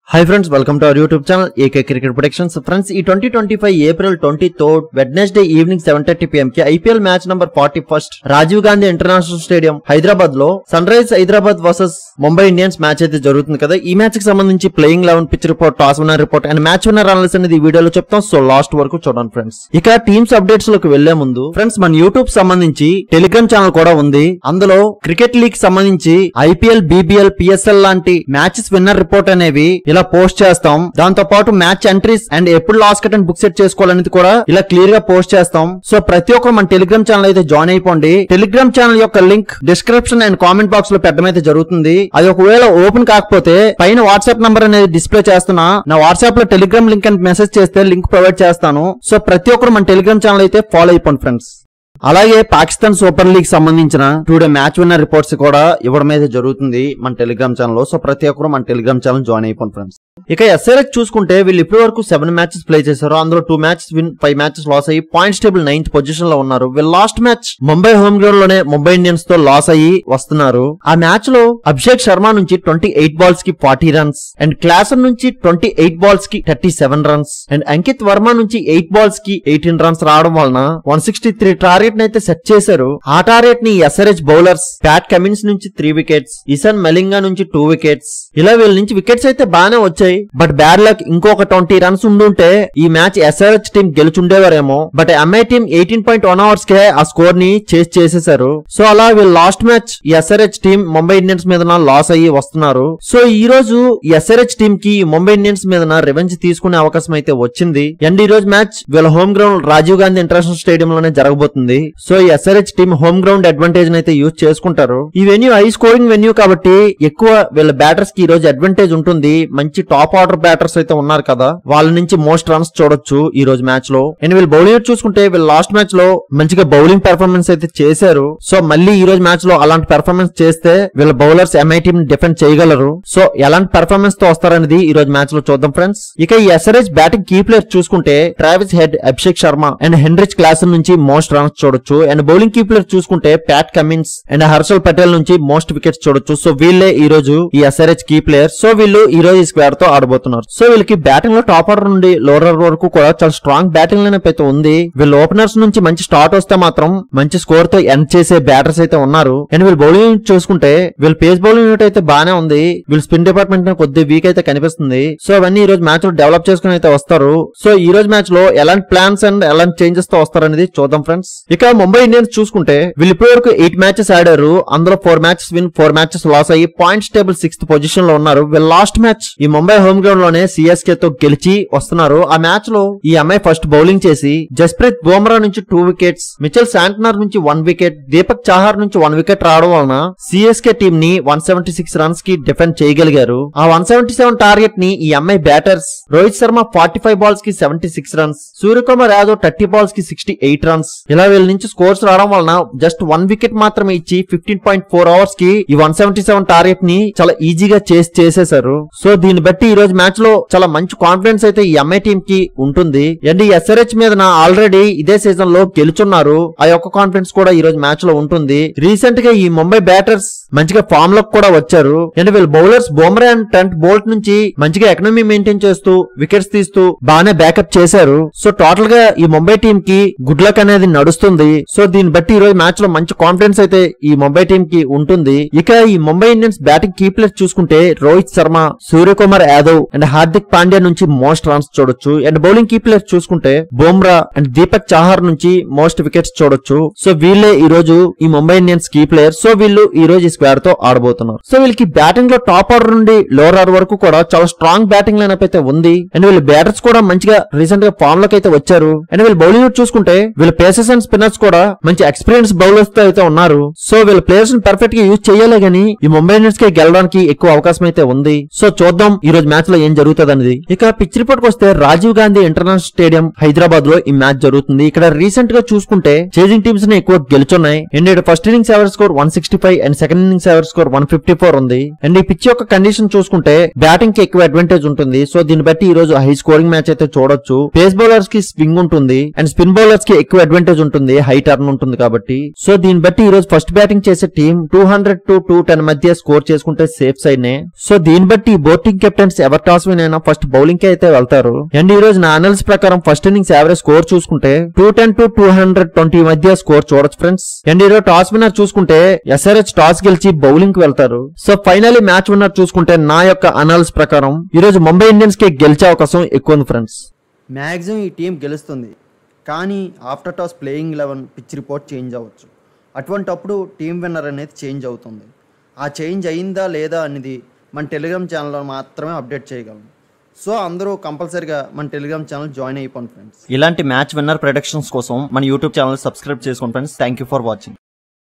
Hi friends, welcome to our YouTube channel AK Cricket Predictions. Friends, ఈ 2025 April 23rd Wednesday evening 7:30 PM కి IPL match number 41 Rajiv Gandhi international stadium Hyderabad లో sunrisers Hyderabad versus Mumbai Indians match అయితే జరుగుతుంది కదా. ఈ match కి సంబంధించి playing 11 pitch report, toss winner report and match winner analysis అనేది ఈ వీడియోలో చెప్తాం. సో లాస్ట్ వరకు చూడండి ఫ్రెండ్స్. ఇక టీమ్స్ అప్డేట్స్ లోకి వెళ్లే ముందు ఫ్రెండ్స్, మన యూట్యూబ్ సంబంధించి టెలిగ్రామ్ ఛానల్ కూడా ఉంది. అందులో క్రికెట్ లీగ్ సంబంధించి IPL, BBL, PSL లాంటి మ్యాచెస్ విన్నర్ రిపోర్ట్ అనేవి ఇలా పోస్ట్ చేస్తాం. దాంతో పాటు మ్యాచ్ ఎంట్రీస్ అండ్ ఎప్పుడు last cut and book set చేసుకోవాలనేది కూడా ఇలా క్లియర్ గా పోస్ట్ చేస్తాం. సో ప్రతి ఒక్కరు మన టెలిగ్రామ్ ఛానల్ అయితే జాయిన్ అయిపోండి. టెలిగ్రామ్ ఛానల్ యొక్క link description and comment box లో పెట్టడం అయితే జరుగుతుంది. అది ఒకవేళ ఓపెన్ కాకపోతే పైన వాట్సాప్ నంబర్ అనేది డిస్ప్లే చేస్తున్నా, నా వాట్సాప్ లో టెలిగ్రామ్ లింక్ అని మెసేజ్ చేస్తే లింక్ ప్రొవైడ్ చేస్తాను. సో ప్రతి ఒక్కరు మన టెలిగ్రామ్ ఛానల్ అయితే ఫాలో అయిపోండి ఫ్రెండ్స్. అలాగే పాకిస్తాన్ సూపర్ లీగ్ సంబంధించిన టుడే మ్యాచ్ విన్నర్ రిపోర్ట్స్ కూడా ఇవ్వడం అయితే జరుగుతుంది మన టెలిగ్రామ్ ఛానల్ లో. సో ప్రతి ఒక్కరు మన టెలిగ్రామ్ ఛానల్ జాయిన్ అయిపోండి ఫ్రెండ్స్. ఇక SRH చూసుకుంటే వీళ్ళు ఇప్పటి వరకు 7 మ్యాచెస్ ప్లే చేశారు. అందులో 2 మ్యాచెస్ విన్, 5 మ్యాచెస్ లాస్ అయ్యి పాయింట్స్ టేబుల్ 9th పొజిషన్ లో ఉన్నారు. వీళ్ళు last match Mumbai home ground లోనే ముంబై ఇండియన్స్ తో లాస్ అయ్యి వస్తున్నారు. ఆ మ్యాచ్ లో అభిషేక్ శర్మ నుంచి 28 బాల్స్ కి 40 రన్స్ అండ్ క్లాసన్ నుంచి 28 బాల్స్ కి 37 రన్స్ అండ్ అంకిత్ వర్మ నుంచి 8 బాల్స్ కి 18 రన్స్ రావడం వలన 163 టార్గెట్ ని అయితే సెట్ చేశారు. ఆ టార్గెట్ ని SRH బౌలర్స్ ప్యాట్ కమిన్స్ నుంచి 3 వికెట్స్, ఇసాన్ మలింగా నుంచి 2 వికెట్స్, ఇలా వీళ్ళ నుంచి వికెట్స్ అయితే బాగానే వచ్చాయి. బట్ బ్యాడ్ లక్, ఇంకొక 20 రన్స్ ఉండుంటే ఈ మ్యాచ్ SRH టీం గెలుచుండేవారేమో. బట్ MI టీం 18.1 అవర్స్ కే ఆ స్కోర్ ని చేసేశారు. సో అలా వీళ్ళు last match SRH team Mumbai Indians మీద లాస్ అయ్యి వస్తున్నారు. సో ఈ రోజు SRH టీం కి ముంబై ఇండియన్స్ మీద రివెంజ్ తీసుకునే అవకాశం అయితే వచ్చింది. అండ్ ఈ రోజు మ్యాచ్ వీళ్ళ home ground Rajiv Gandhi international stadium లోనే జరగబోతుంది. సో ఈ SRH team home ground advantage అయితే యూజ్ చేసుకుంటారు. ఈ వెన్యూ హై స్కోరింగ్ వెన్యూ కాబట్టి ఎక్కువ వీళ్ళ బ్యాటర్స్ కి ఈ రోజు అడ్వాంటేజ్ ఉంటుంది. మంచి టాప్ ఆర్డర్ బ్యాటర్స్ అయితే ఉన్నారు కదా, వాళ్ళ నుంచి మోస్ట్ రన్స్ చూడొచ్చు ఈ రోజు మ్యాచ్ లో. అండ్ వీళ్ళు బౌలింగ్ చూసుకుంటే వీళ్ళు లాస్ట్ మ్యాచ్ లో మంచిగా బౌలింగ్ పెర్ఫార్మెన్స్ అయితే చేశారు. సో మళ్ళీ ఈ రోజు మ్యాచ్ లో అలాంటి పెర్ఫార్మెన్స్ చేస్తే వీళ్ళ బౌలర్స్ MI టీం డిఫెండ్ చేయగలరు. సో ఎలాంటి పెర్ఫార్మెన్స్ తో వస్తారనేది ఈ రోజు మ్యాచ్ లో చూద్దాం ఫ్రెండ్స్. ఇక ఈ SRH బ్యాటింగ్ కీ ప్లేయర్స్ చూసుకుంటే Travis head, Abhishek Sharma and Heinrich Klaasen నుంచి మోస్ట్ రన్స్ చూడొచ్చు. అండ్ బౌలింగ్ కీ ప్లేయర్స్ చూసుకుంటే Pat Cummins and Harshal Patel నుంచి మోస్ట్ వికెట్స్ చూడొచ్చు. సో వీళ్ళే ఈ రోజు ఈ SRH కీ ప్లేయర్స్. సో వీళ్ళు ఈ రోజు ఈ స్క్వాడ్ తో ఆడబోతున్నారు. సో వీళ్ళకి బ్యాటింగ్ లో టాప్ ఆర్డర్ నుండి లోవర్ ఆర్డర్ వరకు కూడా చాలా స్ట్రాంగ్ బ్యాటింగ్ లైనప్ అయితే ఉంది. వీళ్ళు ఓపెనర్స్ నుంచి మంచి స్టార్ట్ వస్తే మాత్రం మంచి స్కోర్ తో ఎండ్ చేసే బ్యాటర్స్ అయితే ఉన్నారు. అండ్ వీళ్ళు బౌలింగ్ చూసుకుంటే వీళ్ళు పేస్ బౌలింగ్ యూనిట్ అయితే బానే ఉంది. వీళ్ళు స్పిన్ డిపార్ట్మెంట్ కొద్ది వీక్ అయితే కనిపిస్తుంది. సో అవన్నీ ఈ రోజు మ్యాచ్ లో డెవలప్ చేసుకుని అయితే వస్తారు. సో ఈ రోజు మ్యాచ్ లో ఎలాంటి ప్లాన్స్ అండ్ ఎలాంటి చేంజెస్ తో వస్తారనేది చూద్దాం ఫ్రెండ్స్. ఇక ముంబై ఇండియన్స్ చూసుకుంటే వీళ్ళు ఇప్పటి వరకు 8 మ్యాచెస్ ఆడారు. అందులో 4 మ్యాచెస్ విన్, 4 మ్యాచెస్ లాస్ అయ్యి పాయింట్స్ టేబుల్ 6th పొజిషన్ లో ఉన్నారు. వీళ్ళు లాస్ట్ మ్యాచ్ ఈ ముంబై హోమ్ గ్రౌండ్ లోనే CSK తో గెలిచి వస్తున్నారు. ఆ మ్యాచ్ లో ఈ MI ఫస్ట్ బౌలింగ్ చేసి జస్ప్రీత్ బుమ్రా నుంచి 2 వికెట్స్, మిచెల్ శాంట్నర్ నుంచి 1 వికెట్, దీపక్ చాహర్ నుంచి 1 వికెట్ రావడం వలన CSK టీం ని 176 రన్స్ కి డిఫెండ్ చేయగలిగారు. ఆ 177 టార్గెట్ ని ఈ MI batters Rohit Sharma 45 balls కి 76 రన్స్, సూర్యకుమార్ యాదవ్ 30 బాల్స్ కి 68 రన్స్, ఇలా వీళ్ళ నుంచి స్కోర్స్ రావడం వలన జస్ట్ 1 వికెట్ మాత్రమే ఇచ్చి 15.4 అవర్స్ కి ఈ 177 టార్గెట్ ని చాలా ఈజీగా చేసేశారు. సో దీన్ని బట్టి ఈ రోజు మ్యాచ్ లో చాలా మంచి కాన్ఫిడెన్స్ అయితే ఈ MI టీం కి ఉంటుంది. అండ్ ఈ SRH మీద ఆల్రెడీ ఇదే సీజన్ లో గెలుచున్నారు. ఆ యొక్క కాన్ఫిడెన్స్ కూడా ఈ రోజు మ్యాచ్ లో ఉంటుంది. రీసెంట్ గా ఈ ముంబై బ్యాటర్స్ మంచిగా ఫామ్ లో కూడా వచ్చారు. అండ్ వీళ్ళ bowlers Bumrah and Trent Boult నుంచి మంచిగా ఎకనామీ మెయింటైన్ చేస్తూ వికెట్స్ తీస్తూ బాగానే బ్యాకప్ చేశారు. సో టోటల్ గా ఈ ముంబై టీం కి గుడ్ లక్ అనేది నడుస్తుంది. సో దీన్ని బట్టి ఈ రోజు మ్యాచ్ లో మంచి కాన్ఫిడెన్స్ అయితే ఈ ముంబై టీం కి ఉంటుంది. ఇక ఈ Mumbai Indians batting key players చూసుకుంటే రోహిత్ శర్మ, సూర్యకుమార్ యాదవ్ అండ్ హార్దిక్ పాండ్యా నుంచి మోస్ట్ రన్స్ చూడొచ్చు. అండ్ బౌలింగ్ కీ ప్లేయర్స్ చూసుకుంటే బుమ్రా అండ్ దీపక్ చాహర్ నుంచి మోస్ట్ వికెట్స్ చూడొచ్చు. సో వీళ్ళే ఈ రోజు ఈ Mumbai Indians key players. So వీళ్ళు ఈ రోజు ఈ స్క్వాడ్ తో ఆడబోతున్నారు. సో వీళ్ళకి బ్యాటింగ్ లో టాప్ ఆర్డర్ నుండి లోవర్ ఆర్డర్ వరకు కూడా చాలా స్ట్రాంగ్ బ్యాటింగ్ లైనప్ అయితే ఉంది. అండ్ వీళ్ళ బ్యాటర్స్ కూడా మంచిగా రీసెంట్ గా ఫామ్ లోకి అయితే వచ్చారు. అండ్ వీళ్ళ బౌలింగ్ చూసుకుంటే వీళ్ళ పేసర్స్ అండ్ స్పిన్నర్స్ కూడా మంచి ఎక్స్పీరియన్స్ బౌలర్స్ తో అయితే ఉన్నారు. సో వీళ్ళ ప్లేయర్స్ ని పర్ఫెక్ట్ గా యూజ్ చేయాలి గానీ ఈ ముంబై ఇండియన్స్ కి గెలవడానికి ఎక్కువ అవకాశం అయితే ఉంది. సో చూద్దాం ఈ రోజు మ్యాచ్ లో ఏం జరుగుతుంది అనేది. ఇక పిచ్ రిపోర్ట్ వస్తే రాజీవ్ గాంధీ ఇంటర్నేషనల్ స్టేడియం హైదరాబాద్ లో ఈ మ్యాచ్ జరుగుతుంది. ఇక్కడ రీసెంట్ గా చూసుకుంటే చేజింగ్ టీమ్స్ ని ఎక్కువ గెలుచున్నాయి. And first innings average score 165 and second innings average score 154 ఉంది. అండ్ ఈ పిచ్ యొక్క కండిషన్ చూసుకుంటే బ్యాటింగ్ కి ఎక్కువ అడ్వాంటేజ్ ఉంటుంది. సో దీన్ని బట్టి ఈ రోజు హై స్కోరింగ్ మ్యాచ్ అయితే చూడొచ్చు. పేస్ బౌలర్స్ కి స్వింగ్ ఉంటుంది అండ్ స్పిన్ బౌలర్స్ కి ఎక్కువ అడ్వాంటేజ్ ఉంటుంది, హై టర్న్ ఉంటుంది కాబట్టి. సో దీన్ని బట్టి ఈ రోజు ఫస్ట్ బ్యాటింగ్ చేసే టీం 200 to 210 మధ్య స్కోర్ చేసుకుంటే సేఫ్ సైడ్ నే. సో దీన్ని బట్టి బోర్డింగ్ కెప్టెన్స్ ఎవరు టాస్ విన్ అయినా ఫస్ట్ బౌలింగ్ కి అయితే వెళ్తారు. అండ్ ఈ రోజు నా అనాలిసిస్ ప్రకారం ఫస్ట్ ఇన్నింగ్స్ యావరేజ్ స్కోర్ చూసుకుంటే 210 to 220 మధ్య స్కోర్ చూడొచ్చు ఫ్రెండ్స్. అండ్ ఈ రోజు టాస్ విన్నర్ చూసుకుంటే SRH టాస్ గెలిచి బౌలింగ్ కి వెళ్తారు. సో ఫైనల్లీ మ్యాచ్ విన్నర్ చూసుకుంటే నా యొక్క అనాలిసిస్ ప్రకారం ఈ రోజు ముంబై ఇండియన్స్ కి గెలిచే అవకాశం ఎక్కువ ఉంది ఫ్రెండ్స్. మ్యాక్సిమం ఈ టీం గెలుస్తుంది, కానీ after toss playing 11 pitch report change అవ్వచ్చు. అటువంటప్పుడు టీం విన్నర్ అనేది చేంజ్ అవుతుంది. ఆ చేంజ్ అయిందా లేదా అనేది మన టెలిగ్రామ్ ఛానల్లో మాత్రమే అప్డేట్ చేయగలం. సో అందరూ కంపల్సరీగా మన టెలిగ్రామ్ ఛానల్ జాయిన్ అయిపోండి ఫ్రెండ్స్. ఇలాంటి మ్యాచ్ విన్నర్ ప్రొడిక్షన్స్ కోసం మన యూట్యూబ్ ఛానల్ సబ్స్క్రైబ్ చేసుకోండి friends. Thank you for watching.